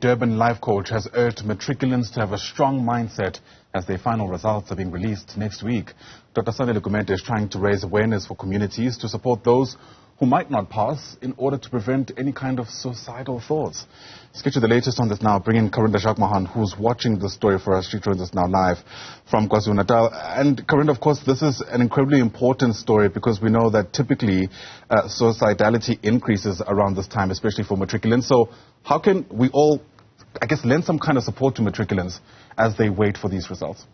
Durban life coach has urged matriculants to have a strong mindset as their final results are being released next week. Dr. Sanele Gamede is trying to raise awareness for communities to support those who might not pass in order to prevent any kind of suicidal thoughts. Let's get you the latest on this now. Bring in Karinda Jagmohan, who's watching the story for us. She joins us now live from KwaZulu-Natal. And Karinda, of course, this is an incredibly important story because we know that typically suicidality increases around this time, especially for matriculants. So how can we all, I guess, lend some kind of support to matriculants as they wait for these results?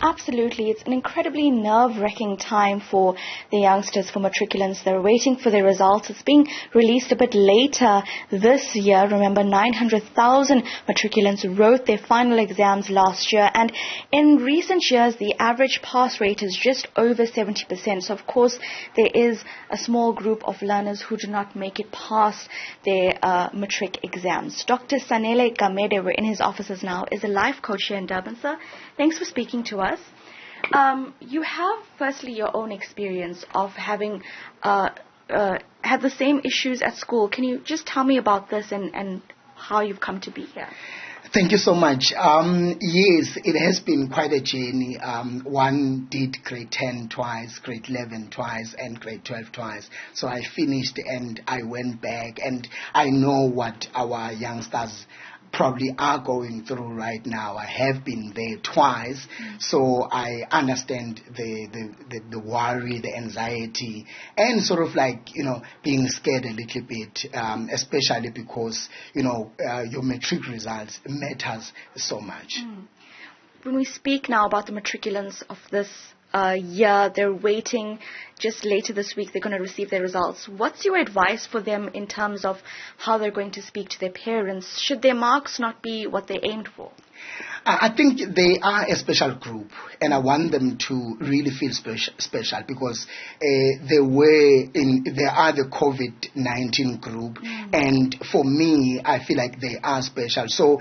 Absolutely. It's an incredibly nerve-wracking time for the youngsters, for matriculants. They're waiting for their results. It's being released a bit later this year. Remember, 900,000 matriculants wrote their final exams last year. And in recent years, the average pass rate is just over 70%. So, of course, there is a small group of learners who do not make it past their matric exams. Dr. Sanele Gamede, we're in his offices now, is a life coach here in Durban. Sir, thanks for speaking to us. You have, firstly, your own experience of having had the same issues at school. Can you just tell me about this and how you've come to be here? Thank you so much. Yes, it has been quite a journey. One did grade 10 twice, grade 11 twice, and grade 12 twice. So I finished and I went back, and I know what our youngsters probably are going through right now. I have been there twice, so I understand the worry, the anxiety, and sort of like, being scared a little bit, especially because, your matric results matters so much. When we speak now about the matriculants of this year, they're waiting just later this week, they're going to receive their results. What's your advice for them in terms of how they're going to speak to their parents? Should their marks not be what they aimed for? I think they are a special group, and I want them to really feel special because they are the COVID-19 group, and for me, I feel like they are special. So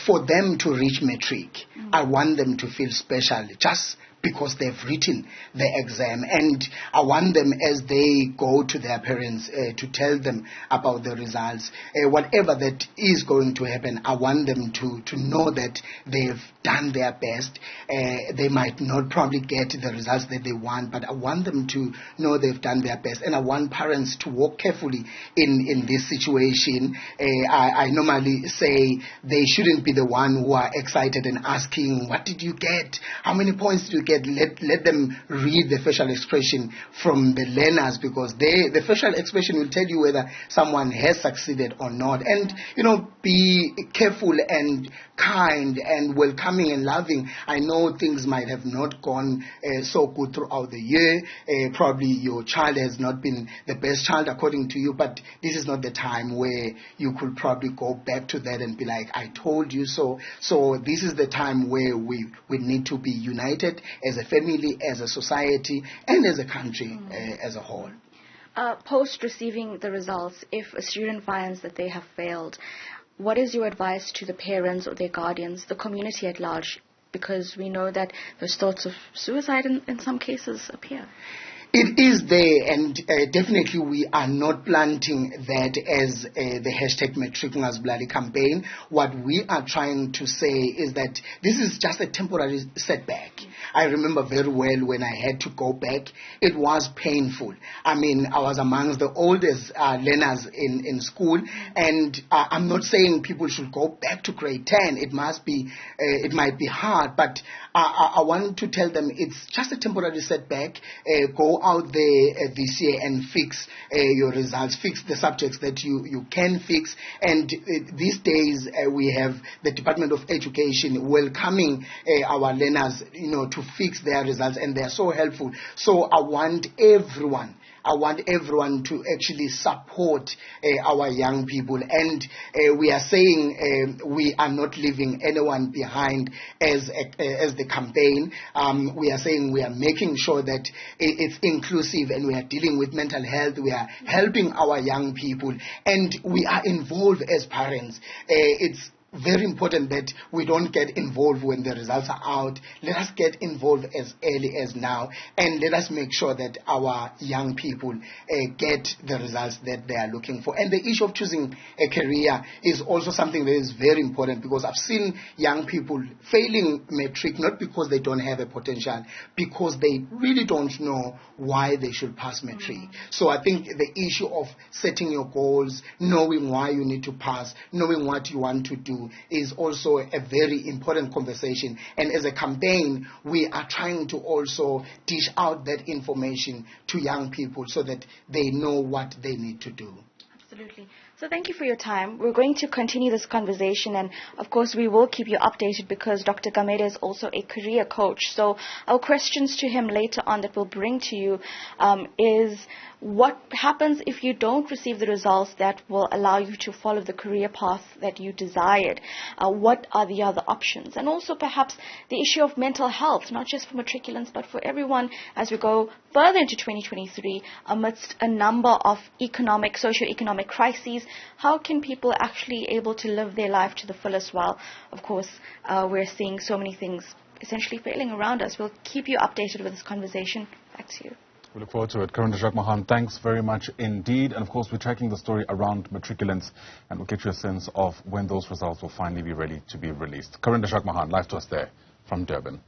for them to reach matric, I want them to feel special just because they've written the exam, and I want them, as they go to their parents, to tell them about the results. Whatever that is going to happen, I want them to know that they've done their best. They might not probably get the results that they want, but I want them to know they've done their best, and I want parents to walk carefully in this situation. I normally say they shouldn't be the one who are excited and asking, what did you get? How many points did you get? Let them read the facial expression from the learners, because the facial expression will tell you whether someone has succeeded or not. And, be careful and kind and welcoming and loving. I know things might have not gone so good throughout the year. Probably your child has not been the best child according to you, but this is not the time where you could probably go back to that and be like, I told you so. So this is the time where we need to be united as a family, as a society, and as a country as a whole. Post receiving the results, if a student finds that they have failed, what is your advice to the parents or their guardians, the community at large? Because we know that those thoughts of suicide in some cases appear. It is there, and definitely we are not planting that as the hashtag Matriculants Bloody campaign. What we are trying to say is that this is just a temporary setback. I remember very well when I had to go back, it was painful. I mean, I was amongst the oldest learners in school, and I'm not saying people should go back to grade 10. It might be hard, but I want to tell them it's just a temporary setback. Go out there this year and fix your results, fix the subjects that you can fix. And these days we have the Department of Education welcoming our learners, to fix their results, and they are so helpful. So I want everyone to actually support our young people, and we are saying we are not leaving anyone behind as the campaign. We are saying we are making sure that it's inclusive, and we are dealing with mental health. We are helping our young people, and we are involved as parents. It's very important that we don't get involved when the results are out. Let us get involved as early as now, and let us make sure that our young people get the results that they are looking for. And the issue of choosing a career is also something that is very important, because I've seen young people failing matric not because they don't have a potential, because they really don't know why they should pass matric. So I think the issue of setting your goals, knowing why you need to pass, knowing what you want to do, is also a very important conversation. And as a campaign, we are trying to also dish out that information to young people so that they know what they need to do. Absolutely. So thank you for your time. We're going to continue this conversation, and of course we will keep you updated, because Dr. Gamede is also a career coach. So our questions to him later on that we'll bring to you is, what happens if you don't receive the results that will allow you to follow the career path that you desired? What are the other options? And also perhaps the issue of mental health, not just for matriculants but for everyone as we go further into 2023 amidst a number of socio-economic crises. How can people actually able to live their life to the fullest while, of course, we're seeing so many things essentially failing around us? We'll keep you updated with this conversation. Back to you. We look forward to it. Karinda Jagmohan, thanks very much indeed. And of course, we're tracking the story around matriculants, and we'll get you a sense of when those results will finally be ready to be released. Karinda Jagmohan, live to us there from Durban.